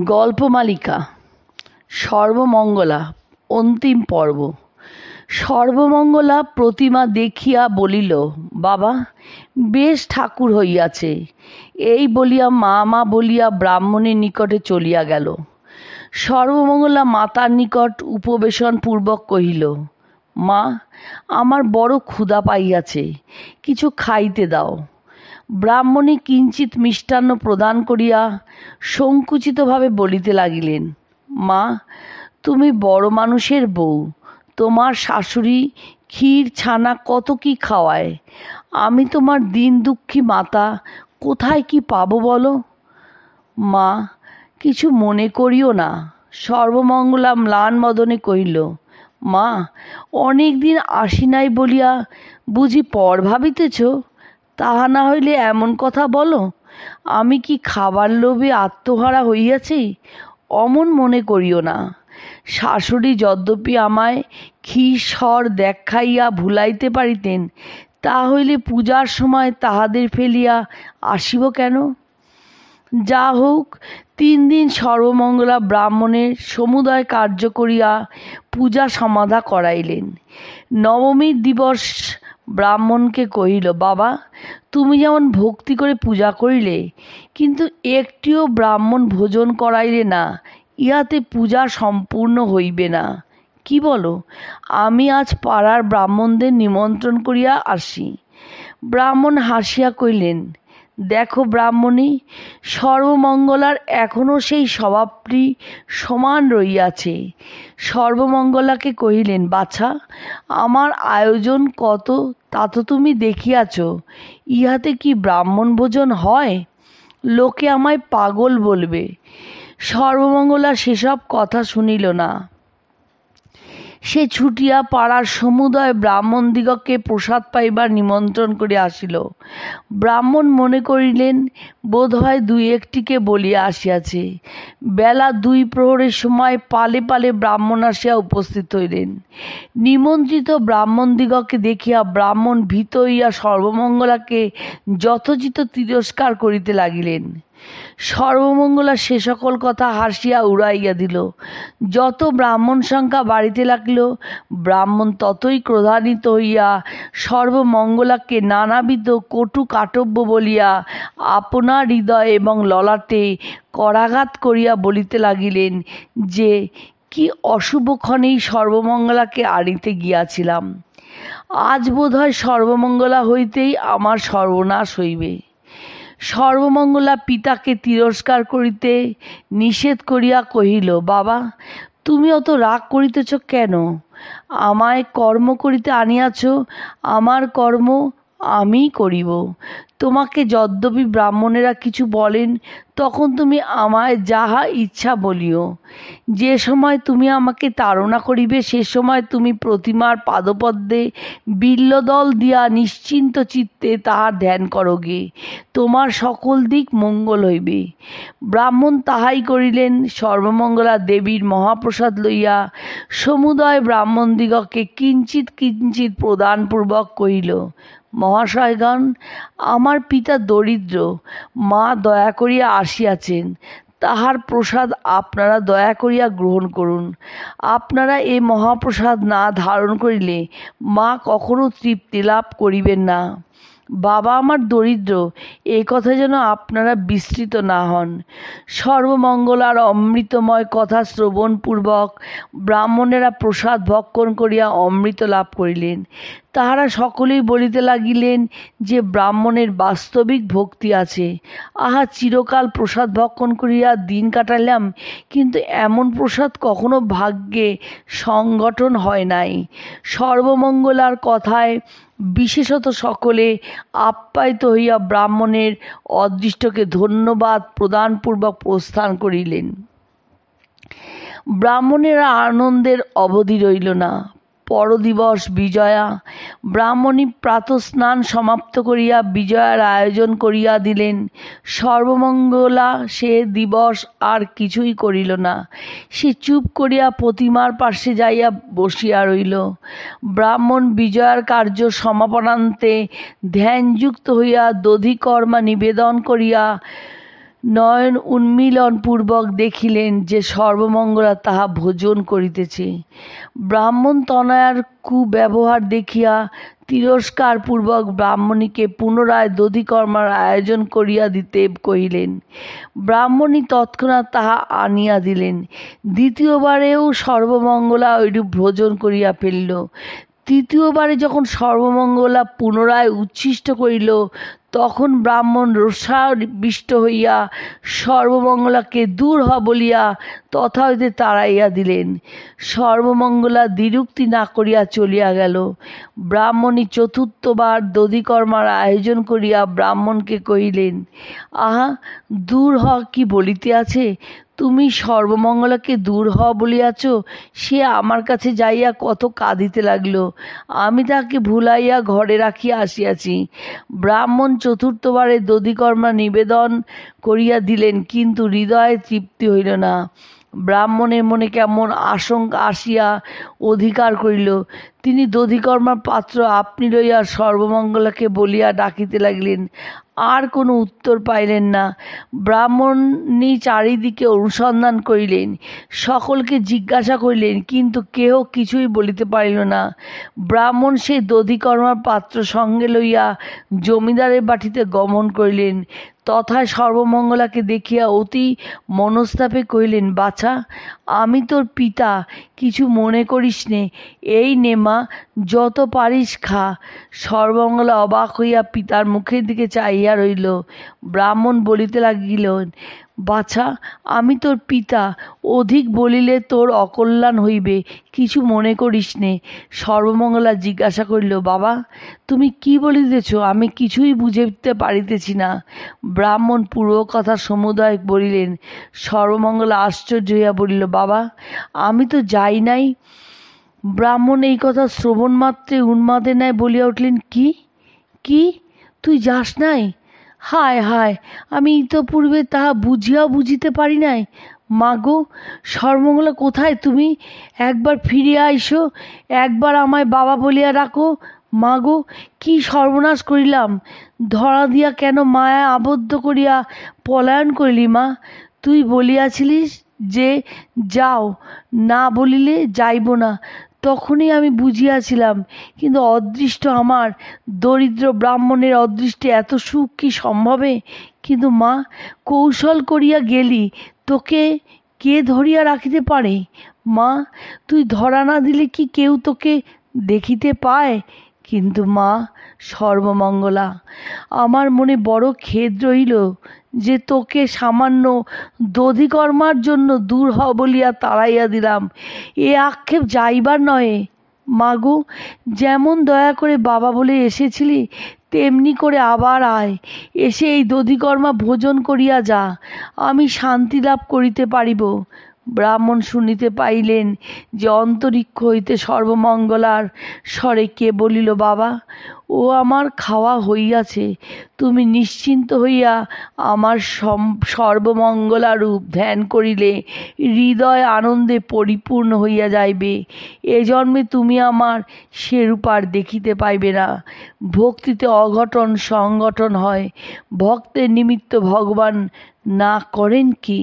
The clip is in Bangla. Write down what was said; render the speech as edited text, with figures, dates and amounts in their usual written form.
গল্পমালিকা সর্বমঙ্গলা অন্তিম পর্ব। সর্বমঙ্গলা প্রতিমা দেখিয়া বলিল, বাবা, বেশ ঠাকুর হইয়াছে। এই বলিয়া মা মা বলিয়া ব্রাহ্মণের নিকটে চলিয়া গেল। সর্বমঙ্গলা মাতার নিকট উপবেশন পূর্বক কহিল, মা, আমার বড় ক্ষুধা পাইয়াছে, কিছু খাইতে দাও। ব্রাহ্মণী কিঞ্চিৎ মিষ্টান্ন প্রদান করিয়া সংকুচিতভাবে বলিতে লাগিলেন, মা, তুমি বড় মানুষের বউ, তোমার শাশুড়ি ক্ষীর ছানা কত কি খাওয়ায়, আমি তোমার দিন দুঃখী মাতা কোথায় কি পাবো বলো? মা, কিছু মনে করিও না। সর্বমঙ্গলা ম্লান বদনে কহিল, মা, অনেক দিন আসি নাই বলিয়া বুঝি পর ভাবিতেছ? তাহা না হইলে এমন কথা বলো। আমি কি খাবার লোভে আত্মহারা হইয়াছি? অমন মনে করিও না। শাশুড়ি যদ্যপি আমায় ক্ষীর দেখাইয়া ভুলাইতে পারিতেন, তা হইলে পূজার সময় তাহাদের ফেলিয়া আসিব কেন? যা হোক, 3 দিন সর্বমঙ্গলা ব্রাহ্মণের সমুদয় কার্য করিয়া পূজা সমাধা করাইলেন। নবমীর দিবস ব্রাহ্মণকে কহিল, বাবা, তুমি যেমন ভক্তি করে পূজা করিলে, কিন্তু একটিও ব্রাহ্মণ ভোজন করাইলে না, ইহাতে পূজা সম্পূর্ণ হইবে না। কি বলো? আমি আজ পাড়ার ব্রাহ্মণদের নিমন্ত্রণ করিয়া আসি। ব্রাহ্মণ হাসিয়া কহিলেন, দেখো ব্রাহ্মণী, সর্বমঙ্গলার এখনও সেই স্বভাবটি সমান রহিয়াছে। সর্বমঙ্গলাকে কহিলেন, বাছা, আমার আয়োজন কত তা তো তুমি দেখিয়াছ, ইহাতে কি ব্রাহ্মণ ভোজন হয়? লোকে আমায় পাগল বলবে। সর্বমঙ্গলা সেসব কথা শুনিল না। সে ছুটিয়া পাড়ার সমুদয় ব্রাহ্মণদিগকে প্রসাদ পাইবার নিমন্ত্রণ করে আসিল। ব্রাহ্মণ মনে করিলেন, বোধ হয় 2-1টিকে বলিয়া আসিয়াছে। বেলা 2 প্রহরের সময় পালে পালে ব্রাহ্মণ আসিয়া উপস্থিত হইলেন। নিমন্ত্রিত ব্রাহ্মণদিগকে দেখিয়া ব্রাহ্মণ ভীত হইয়া সর্বমঙ্গলাকে যথোচিত তিরস্কার করিতে লাগিলেন। সর্বমঙ্গলা সে সকল কথা হাসিয়া উড়াইয়া দিল। যত ব্রাহ্মণ সংখ্যা বাড়িতে লাগিল, ব্রাহ্মণ ততই ক্রোধান্বিত হইয়া সর্বমঙ্গলাকে নানাবিধ কটু কাটব্য বলিয়া আপনার হৃদয় এবং ললাটে করাঘাত করিয়া বলিতে লাগিলেন যে কি অশুভক্ষণেই সর্বমঙ্গলাকে আনিতে গিয়াছিলাম। আজ বোধ হয় সর্বমঙ্গলা হইতেই আমার সর্বনাশ হইবে। সর্বমঙ্গলা পিতাকে তিরস্কার করিতে নিষেধ করিয়া কহিল, বাবা, তুমি অত রাগ করিতেছ কেন? আমায় কর্ম করিতে আনিয়াছ, আমার কর্ম আমিই করিব। তোমাকে যদ্যপি ব্রাহ্মণেরা কিছু বলেন, তখন তুমি আমায় যাহা ইচ্ছা বলিও। যে সময় তুমি আমাকে তাড়না করিবে, সে সময় তুমি প্রতিমার পাদপদ্মে বিল্বদল দিয়া নিশ্চিন্ত চিত্তে তাহার ধ্যান করোগে, তোমার সকল দিক মঙ্গল হইবে। ব্রাহ্মণ তাহাই করিলেন। সর্বমঙ্গলা দেবীর মহাপ্রসাদ লইয়া সমুদয় ব্রাহ্মণদিগকে কিঞ্চিৎ কিঞ্চিৎ প্রদানপূর্বক কহিল, মহাশয়গণ, আমার পিতা দরিদ্র, মা দয়া করিয়া আসিয়াছেন, তাহার প্রসাদ আপনারা দয়া করিয়া গ্রহণ করুন। আপনারা এ মহাপ্রসাদ না ধারণ করিলে মা কখনো তৃপ্তি লাভ করিবেন না। বাবা আমার দরিদ্র, এ কথা যেন আপনারা বিস্মৃত না হন। সর্বমঙ্গলার অমৃতময় কথা শ্রবণপূর্বক ব্রাহ্মণেরা প্রসাদ ভক্ষণ করিয়া অমৃত লাভ করিলেন। তাহারা সকলেই বলিতে লাগিলেন যে ব্রাহ্মণের বাস্তবিক ভক্তি আছে। আহা, চিরকাল প্রসাদ ভক্ষণ করিয়া দিন কাটাইলাম, কিন্তু এমন প্রসাদ কখনো ভাগ্যে সংগঠন হয় নাই। সর্বমঙ্গলার কথায় বিশেষত সকলে আপ্যায়িত হইয়া ব্রাহ্মণের অদৃষ্টকে ধন্যবাদ প্রদানপূর্বক প্রস্থান করিলেন। ব্রাহ্মণেরা আনন্দের অবধি রইল না। পরদিবস বিজয়া। ব্রাহ্মণী প্রাতঃস্নান সমাপ্ত করিয়া বিজয়ার আয়োজন করিয়া দিলেন। সর্বমঙ্গলা সে দিবস আর কিছুই করিল না। সে চুপ করিয়া প্রতিমার পার্শ্বে যাইয়া বসিয়া রইল। ব্রাহ্মণ বিজয়ার কার্য সমাপনান্তে ধ্যানযুক্ত হইয়া দধিকর্মা নিবেদন করিয়া নয়ন উন্মীলনপূর্বক দেখিলেন যে সর্বমঙ্গলা তাহা ভোজন করিতেছে। ব্রাহ্মণ তনয়ার কুব্যবহার দেখিয়া তিরস্কারপূর্বক ব্রাহ্মণীকে পুনরায় দধিকর্মার আয়োজন করিয়া দিতে কহিলেন। ব্রাহ্মণী তৎক্ষণাৎ তাহা আনিয়া দিলেন। দ্বিতীয়বারেও সর্বমঙ্গলা ঐরূপ ভোজন করিয়া ফেলিল। তৃতীয়বারে যখন সর্বমঙ্গলা পুনরায় উচ্ছিষ্ট করিল, তখন ব্রাহ্মণ রোষাবিষ্ট হইয়া সর্বমঙ্গলাকে দূর হ বলিয়া তথা হইতে তাড়াইয়া দিলেন। সর্বমঙ্গলা দ্বিরুক্তি না করিয়া চলিয়া গেল। ব্রাহ্মণী চতুর্থবার দধিকর্মার আয়োজন করিয়া ব্রাহ্মণকে কহিলেন, আহা, দূর হ কি বলিতে আছে? তুমি সর্বমঙ্গলাকে দূর হ বলিয়াছ। সে আমার কাছে যাইয়া কত কাঁদিতে লাগিল। আমি তাহাকে ভুলাইয়া ঘরে রাখিয়া আসিয়াছি। ব্রাহ্মণ চতুর্থবারে দধিকর্মা নিবেদন করিয়া দিলেন, কিন্তু হৃদয়ে তৃপ্তি হইল না। ব্রাহ্মণের মনে কেমন আশঙ্কা আসিয়া অধিকার করিল। তিনি দধিকর্মার পাত্র আপনি লইয়া সর্বমঙ্গলাকে বলিয়া ডাকিতে লাগিলেন। আর কোনো উত্তর পাইলেন না। ব্রাহ্মণী চারিদিকে অনুসন্ধান করিলেন, সকলকে জিজ্ঞাসা করিলেন, কিন্তু কেহ কিছুই বলিতে পারিল না। ব্রাহ্মণ সেই দধিকর্মার পাত্র সঙ্গে লইয়া জমিদারের বাটিতে গমন করিলেন। তথায় সর্বমঙ্গলাকে দেখিয়া অতি মনস্তাপে কহিলেন, বাছা, আমি তোর পিতা, কিছু মনে করিস নে, এই নে মা, যত পারিস খা। সর্বমঙ্গলা অবাক হইয়া পিতার মুখের দিকে চাহিয়া রইল। ব্রাহ্মণ বলিতে লাগিলেন, বাছা, আমি তোর পিতা, অধিক বলিলে তোর অকল্যাণ হইবে, কিছু মনে করিস নে। সর্বমঙ্গলা জিজ্ঞাসা করিল, বাবা, তুমি কি বলিতেছ? আমি কিছুই বুঝিতে পারিতেছি না। ব্রাহ্মণ পূর্ব কথা সমুদয় বলিলেন। সর্বমঙ্গলা আশ্চর্য হইয়া বলিল, বাবা, আমি তো যাই নাই। ব্রাহ্মণ এই কথা শ্রবণ মাত্রে উন্মাদে ন্যায় বলিয়া উঠলেন, কি কি, তুই যাস নাই? হায় হায়, আমি ইতপূর্বে তাহা বুঝিয়াও বুঝিতে পারি নাই। মাগো, সর্বমঙ্গলা কোথায় তুমি? একবার ফিরিয়া আইসো, একবার আমায় বাবা বলিয়া ডাকো। মাগো, কি সর্বনাশ করিলাম! ধরা দিয়া কেন মায়া আবদ্ধ করিয়া পলায়ন করিলি মা? তুই বলিয়াছিলিস যে যাও, না বলিলে যাইব না। তখনই আমি বুঝিয়াছিলাম, কিন্তু অদৃষ্ট আমার, দরিদ্র ব্রাহ্মণের অদৃষ্টে এত সুখ কি সম্ভবে? কিন্তু মা, কৌশল করিয়া গেলি, তোকে কে ধরিয়া রাখিতে পারে? মা, তুই ধরা না দিলে কি কেউ তোকে দেখিতে পায়? কিন্তু মা সর্বমঙ্গলা, আমার মনে বড় খেদ রহিল যে তোকে সামান্য দধিকর্মার জন্য দূর হ বলিয়া তাড়াইয়া দিলাম। এ আক্ষেপ যাইবার নহে। মাগো, যেমন দয়া করে বাবা বলে এসেছিলি, তেমনি করে আবার আয়, এসে এই দধিকর্মা ভোজন করিয়া যা, আমি শান্তি লাভ করিতে পারিব। ব্রাহ্মণ শুনিতে পাইলেন যে অন্তরিক্ষ হইতে সর্বমঙ্গলার স্বরে কে বলিল, বাবা, ও আমার খাওয়া হইয়াছে, তুমি নিশ্চিন্ত হইয়া আমার সর্বমঙ্গলা রূপ ধ্যান করিলে হৃদয় আনন্দে পরিপূর্ণ হইয়া যাইবে। এ জন্মে তুমি আমার সে রূপ আর দেখিতে পাইবে না। ভক্তিতে অঘটন সংগঠন হয়, ভক্তের নিমিত্ত ভগবান না করেন কি?